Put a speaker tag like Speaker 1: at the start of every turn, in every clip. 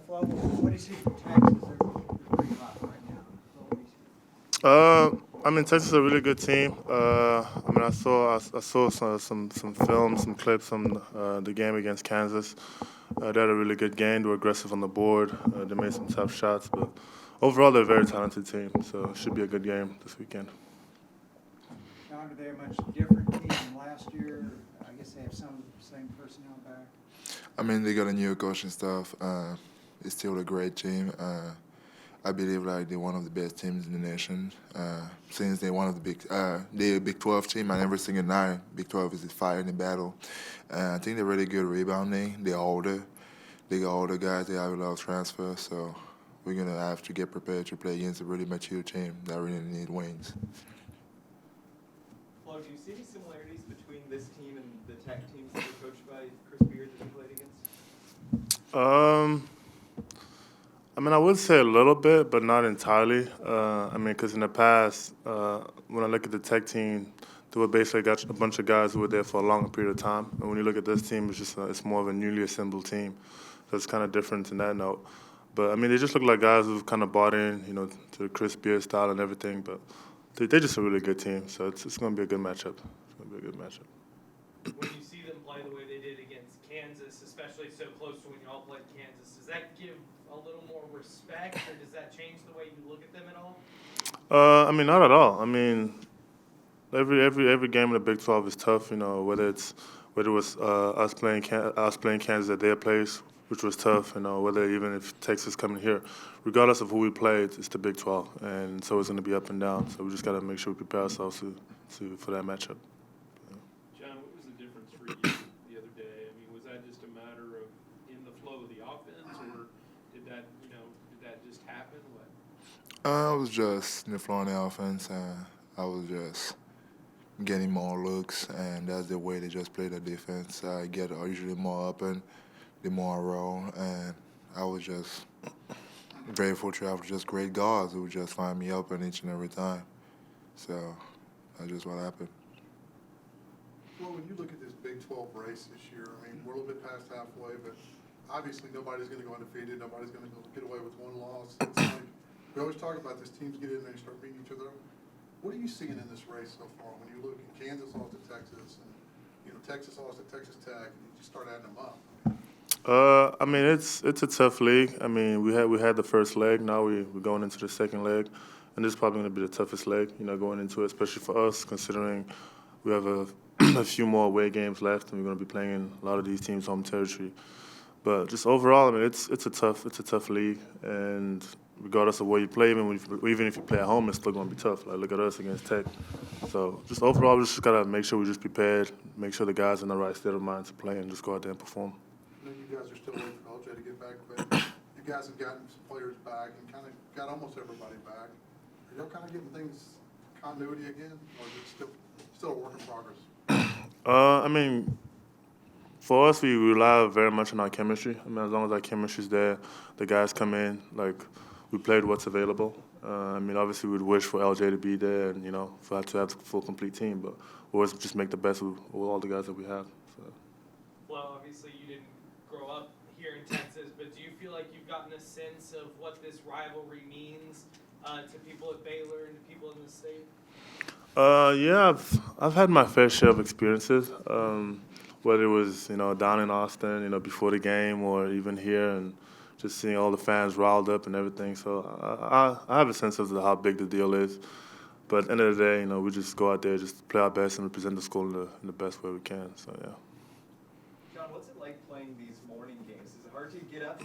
Speaker 1: flow. What do you see from Texas? They're pretty hot right now.
Speaker 2: I mean, Texas is a really good team. I mean, I saw some film, some clips from the game against Kansas. They had a really good game. They were aggressive on the board. They made some tough shots, but overall, they're a very talented team. So it should be a good game this weekend.
Speaker 1: John, are they a much different team than last year? I guess they have some same personnel back.
Speaker 3: I mean, they got a new coaching staff. It's still a great team. I believe like they're one of the best teams in the nation. Since they're one of the they're a Big 12 team, and every single night, Big 12 is fighting the battle. I think they're really good rebounding. They're older. They got older guys. They have a lot of transfers, so we're gonna have to get prepared to play against a really mature team that really need wins.
Speaker 4: Flo, do you see any similarities between this team and the Tech teams that were coached by Chris Beard that you played against?
Speaker 2: I mean, I would say a little bit, but not entirely. I mean, because in the past, when I look at the Tech team, they were basically got a bunch of guys who were there for a longer period of time. And when you look at this team, it's more of a newly assembled team. So it's kind of different in that note. But I mean, they just look like guys who've kind of bought in, to the Chris Beard style and everything. But they're just a really good team. So it's going to be a good matchup. It's going to be a good matchup.
Speaker 4: When you see them play the way they did against Kansas, especially so close to when you all played Kansas, does that give a little more respect, or does that change the way you look at them at all?
Speaker 2: I mean, not at all. I mean, every game in the Big 12 is tough. Whether it was us playing Kansas at their place, which was tough. Whether even if Texas coming here, regardless of who we play, it's the Big 12, and so it's going to be up and down. So we just got to make sure we prepare ourselves for that matchup.
Speaker 5: John, what was the difference for you the other day? I mean, was that just a matter of in the flow of the offense, or did that just happen? What?
Speaker 3: I was just in the flow of the offense. I was just getting more looks, and that's the way they just play the defense. I get usually more open, the more I roll, and I was just grateful to have just great guards who just find me open each and every time. So that's just what happened.
Speaker 6: Well, when you look at this Big 12 race this year, I mean, we're a little bit past halfway, but obviously nobody's going to go undefeated. Nobody's going to get away with one loss. It's like, we always talk about this, teams get in there and start beating each other. What are you seeing in this race so far? When you look at Kansas lost to Texas, and Texas lost to Texas Tech, and you just start adding them up.
Speaker 2: I mean, it's a tough league. I mean, we had the first leg. Now we're going into the second leg, and this is probably going to be the toughest leg, going into it, especially for us, considering we have a few more away games left, and we're going to be playing in a lot of these teams' home territory. But just overall, I mean, it's a tough league, and regardless of where you play, even if you play at home, it's still going to be tough. Like, look at us against Tech. So just overall, we just got to make sure we're just prepared, make sure the guys are in the right state of mind to play, and just go out there and perform.
Speaker 6: I know you guys are still waiting for LJ to get back, but you guys have gotten some players back and kind of got almost everybody back. Are y'all kind of getting things continuity again, or is it still a work in progress?
Speaker 2: I mean, for us, we rely very much on our chemistry. I mean, as long as our chemistry's there, the guys come in, like, we played what's available. I mean, obviously, we'd wish for LJ to be there and, for us to have the full, complete team, but we always just make the best with all the guys that we have. So.
Speaker 4: Well, obviously, you didn't grow up here in Texas, but do you feel like you've gotten a sense of what this rivalry means to people at Baylor and to people in the state?
Speaker 2: Yeah, I've had my fair share of experiences, whether it was down in Austin, before the game, or even here, and just seeing all the fans riled up and everything. So I have a sense of how big the deal is. But at the end of the day, we just go out there, just play our best, and represent the school in the best way we can. So yeah.
Speaker 4: John, what's it like playing these morning games? Is it hard to get up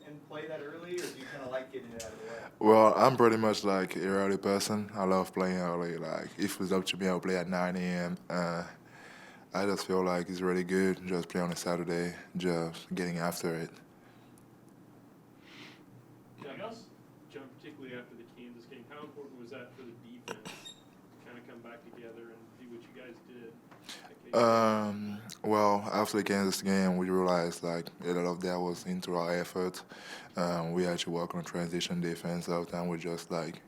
Speaker 4: and play that early, or do you kind of like getting it out of the way?
Speaker 3: Well, I'm pretty much like an early person. I love playing early. Like, if it was up to me, I would play at 9 a.m. I just feel like it's really good just play on a Saturday, just getting after it.
Speaker 5: John, particularly after the Kansas game, how important was that for the defense to kind of come back together and do what you guys did?
Speaker 3: Well, after the Kansas game, we realized like a lot of that was into our effort. We had to work on transition defense. All the time we just like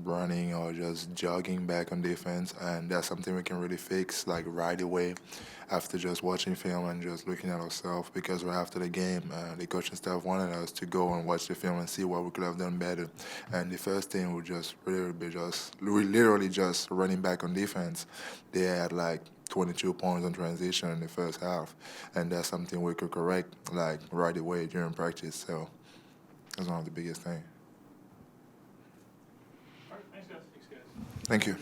Speaker 3: running or just jogging back on defense, and that's something we can really fix like right away after just watching film and just looking at ourselves. Because right after the game, the coaching staff wanted us to go and watch the film and see what we could have done better. And the first thing would just really be literally just running back on defense. They had like 22 points on transition in the first half, and that's something we could correct like right away during practice. So that's one of the biggest things.
Speaker 5: All right, thanks, guys.
Speaker 3: Thank you.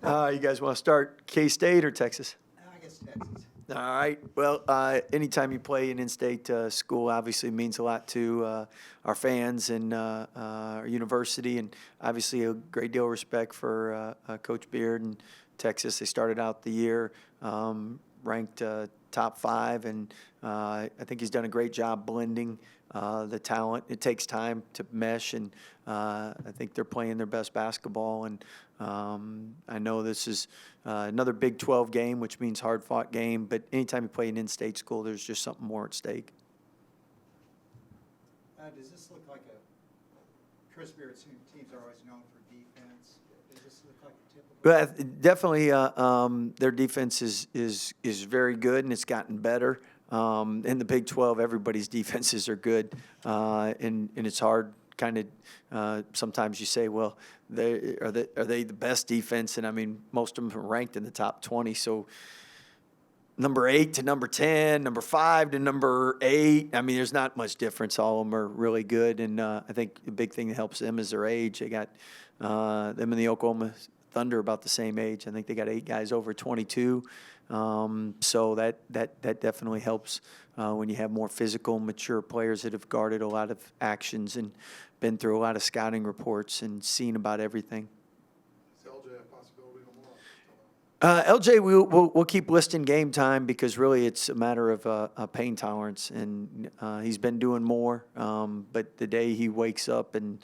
Speaker 7: You guys want to start K-State or Texas?
Speaker 1: I guess Texas.
Speaker 7: All right. Well, anytime you play an in-state school, obviously means a lot to our fans and our university, and obviously a great deal of respect for Coach Beard and Texas. They started out the year ranked top 5, and I think he's done a great job blending the talent. It takes time to mesh, and I think they're playing their best basketball. And I know this is another Big 12 game, which means hard-fought game. But anytime you play an in-state school, there's just something more at stake.
Speaker 1: Does this look like a Chris Beard's teams are always known for defense? Does this look like a typical?
Speaker 7: Well, definitely, their defense is very good, and it's gotten better. In the Big 12, everybody's defenses are good, and it's hard. Kind of sometimes you say, well, are they the best defense? And I mean, most of them are ranked in the top 20. So number 8 to number 10, number 5 to number 8. I mean, there's not much difference. All of them are really good, and I think the big thing that helps them is their age. They got them and the Oklahoma Thunder about the same age. I think they got 8 guys over 22. So that definitely helps when you have more physical, mature players that have guarded a lot of actions and been through a lot of scouting reports and seen about everything.
Speaker 6: Is LJ a possibility no more?
Speaker 7: LJ, we'll keep listing game time because really it's a matter of pain tolerance, and he's been doing more. But the day he wakes up and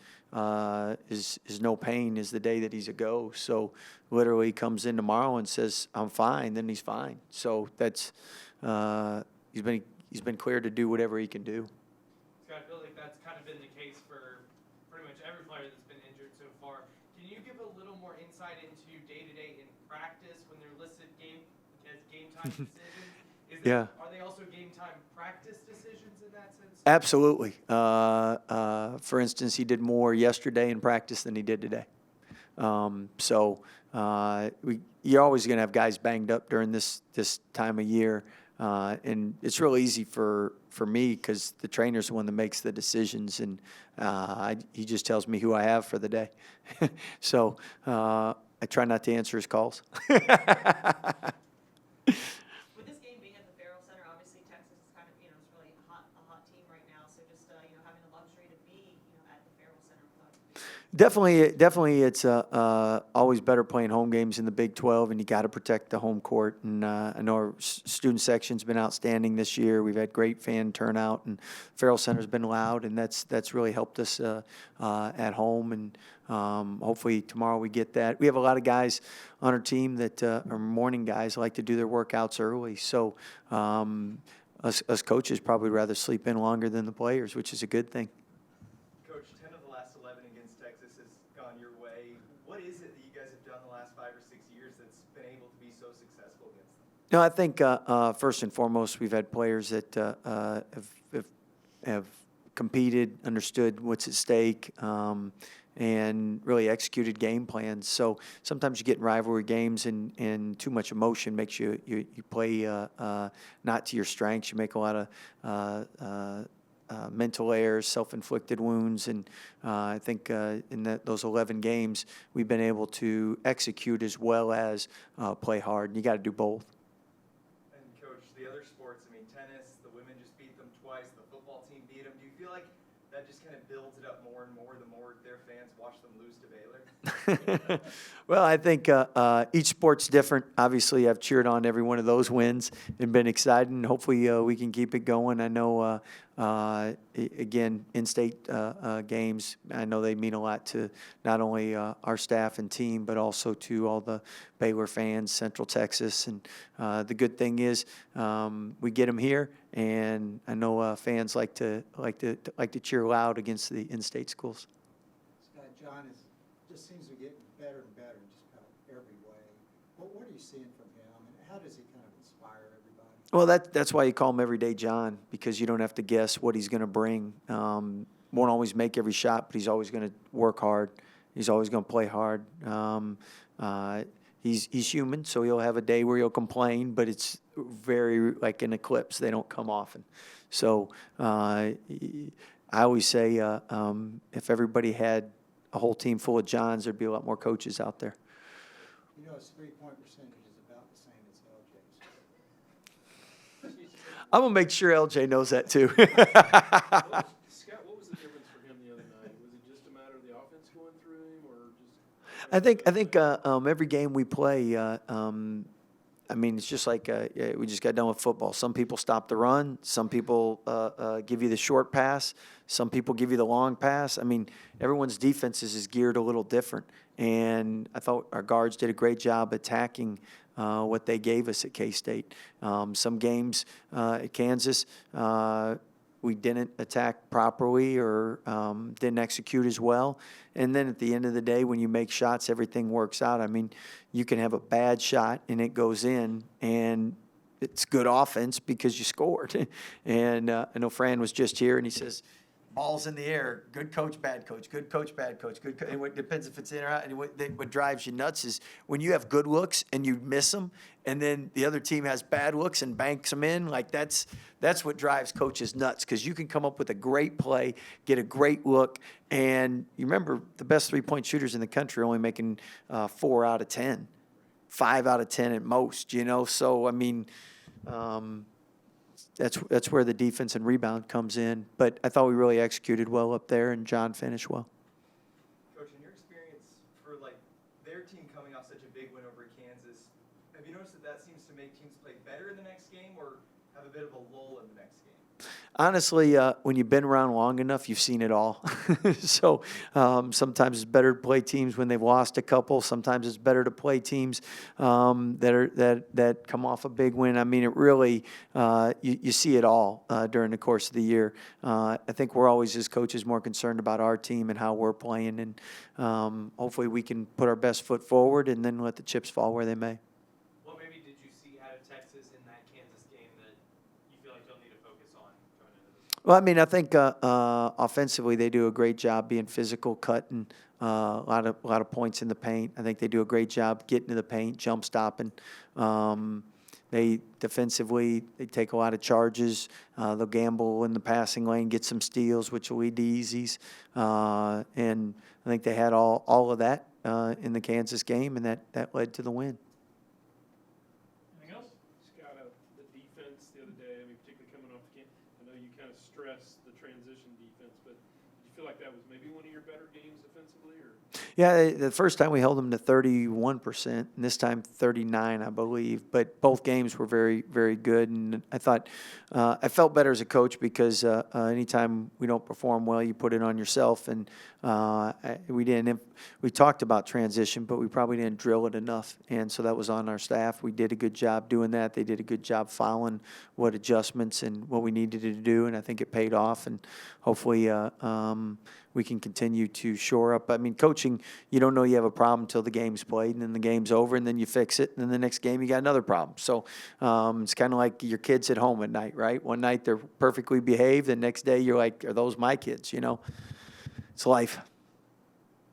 Speaker 7: is no pain is the day that he's a go. So literally comes in tomorrow and says I'm fine, then he's fine. So that's he's been cleared to do whatever he can do.
Speaker 4: Scott, I feel like that's kind of been the case for pretty much every player that's been injured so far. Can you give a little more insight into day-to-day in practice when they're listed as game time decisions?
Speaker 7: Yeah.
Speaker 4: Are they also game time practice decisions in that sense?
Speaker 7: Absolutely. For instance, he did more yesterday in practice than he did today. You're always going to have guys banged up during this time of year. And it's real easy for me because the trainer's the one that makes the decisions, and he just tells me who I have for the day. So I try not to answer his calls.
Speaker 8: With this game being at the Farrell Center, obviously Texas is kind of, is really a hot team right now. So just, having the luxury to be, at the Farrell Center.
Speaker 7: Definitely, it's always better playing home games in the Big 12, and you got to protect the home court. And I know our student section's been outstanding this year. We've had great fan turnout, and Farrell Center's been loud, and that's really helped us at home. And hopefully tomorrow we get that. We have a lot of guys on our team that are morning guys, like to do their workouts early. So us coaches probably rather sleep in longer than the players, which is a good thing.
Speaker 9: Coach, 10 of the last 11 against Texas has gone your way. What is it that you guys have done the last 5 or 6 years that's been able to be so successful against them?
Speaker 7: No, I think first and foremost, we've had players that have competed, understood what's at stake, and really executed game plans. So sometimes you get in rivalry games, and too much emotion makes you play not to your strengths. You make a lot of mental errors, self-inflicted wounds, and I think in those 11 games, we've been able to execute as well as play hard. And you got to do both.
Speaker 9: And Coach, the other sports, tennis, the women just beat them twice, the football team beat them. Do you feel like that just kind of builds it up more and more the more their fans watch them lose to Baylor?
Speaker 7: Well, I think each sport's different. Obviously, I've cheered on every one of those wins and been excited, and hopefully we can keep it going. I know, again, in-state games, I know they mean a lot to not only our staff and team, but also to all the Baylor fans, Central Texas. And the good thing is we get them here, and I know fans like to cheer loud against the in-state schools.
Speaker 1: John, is just seems to be getting better and better in just about every way. What are you seeing from him, and how does he kind of inspire everybody?
Speaker 7: Well, that's why you call him Everyday John, because you don't have to guess what he's going to bring. Won't always make every shot, but he's always going to work hard. He's always going to play hard. He's human, so he'll have a day where he'll complain, but it's very like an eclipse. They don't come often. So I always say if everybody had a whole team full of Johns, there'd be a lot more coaches out there.
Speaker 1: You know, his three-point percentage is about the same as LJ's.
Speaker 7: I'm going to make sure LJ knows that too.
Speaker 5: Scott, what was the difference for him the other night? Was it just a matter of the offense going through him, or just?
Speaker 7: I think every game we play, I mean, it's just like we just got done with football. Some people stop the run. Some people give you the short pass. Some people give you the long pass. I mean, everyone's defenses is geared a little different. And I thought our guards did a great job attacking what they gave us at K-State. Some games at Kansas, we didn't attack properly or didn't execute as well. And then at the end of the day, when you make shots, everything works out. I mean, you can have a bad shot and it goes in, and it's good offense because you scored. And I know Fran was just here, and he says, ball's in the air, good coach, bad coach, good coach, bad coach, good coach. And it depends if it's in or out. And what drives you nuts is when you have good looks and you miss them, and then the other team has bad looks and banks them in. Like that's what drives coaches nuts, because you can come up with a great play, get a great look, and you remember the best three-point shooters in the country are only making 4 out of 10, 5 out of 10 at most. You know, so I mean. That's where the defense and rebound comes in. But I thought we really executed well up there, and John finished well.
Speaker 9: Coach, in your experience for like their team coming off such a big win over Kansas, have you noticed that seems to make teams play better in the next game or have a bit of a lull in the next game?
Speaker 7: Honestly, when you've been around long enough, you've seen it all. So sometimes it's better to play teams when they've lost a couple. Sometimes it's better to play teams that come off a big win. I mean, it really you see it all during the course of the year. I think we're always, as coaches, more concerned about our team and how we're playing, and hopefully we can put our best foot forward and then let the chips fall where they may.
Speaker 4: What maybe did you see out of Texas in that Kansas game that you feel like you'll need to focus on going into this?
Speaker 7: Well, I mean, I think offensively they do a great job being physical, cutting, a lot of points in the paint. I think they do a great job getting to the paint, jump stopping. They defensively, they take a lot of charges. They'll gamble in the passing lane, get some steals, which will lead to easies. And I think they had all of that in the Kansas game, and that led to the win.
Speaker 5: Anything else? Scott, the defense the other day, I mean, particularly coming off the game, I know you kind of stressed the transition defense, but did you feel like that was maybe one of your better games defensively, or?
Speaker 7: Yeah, the first time we held them to 31%, and this time 39, I believe. But both games were very, very good, and I thought I felt better as a coach because anytime we don't perform well, you put it on yourself. And we talked about transition, but we probably didn't drill it enough, and so that was on our staff. We did a good job doing that. They did a good job following what adjustments and what we needed to do, and I think it paid off. And hopefully we can continue to shore up. I mean, coaching, you don't know you have a problem until the game's played, and then the game's over, and then you fix it, and then the next game you got another problem. So it's kind of like your kids at home at night, right? One night they're perfectly behaved, the next day you're like, are those my kids, you know? It's life.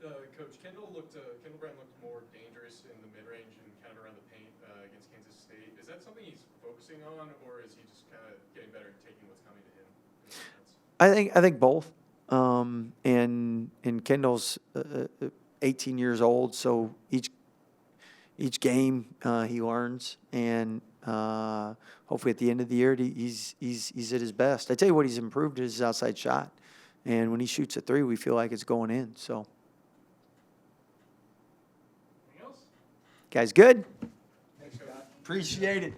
Speaker 10: Coach, Kendall Brand looked more dangerous in the mid-range and kind of around the paint against Kansas State. Is that something he's focusing on, or is he just kind of getting better at taking what's coming to him?
Speaker 7: I think both. And Kendall's 18 years old, so each game he learns, and hopefully at the end of the year he's at his best. I tell you what, he's improved his outside shot, and when he shoots a three, we feel like it's going in. So,
Speaker 5: Anything else?
Speaker 7: guys, good.
Speaker 1: Thanks, Scott.
Speaker 7: Appreciate it.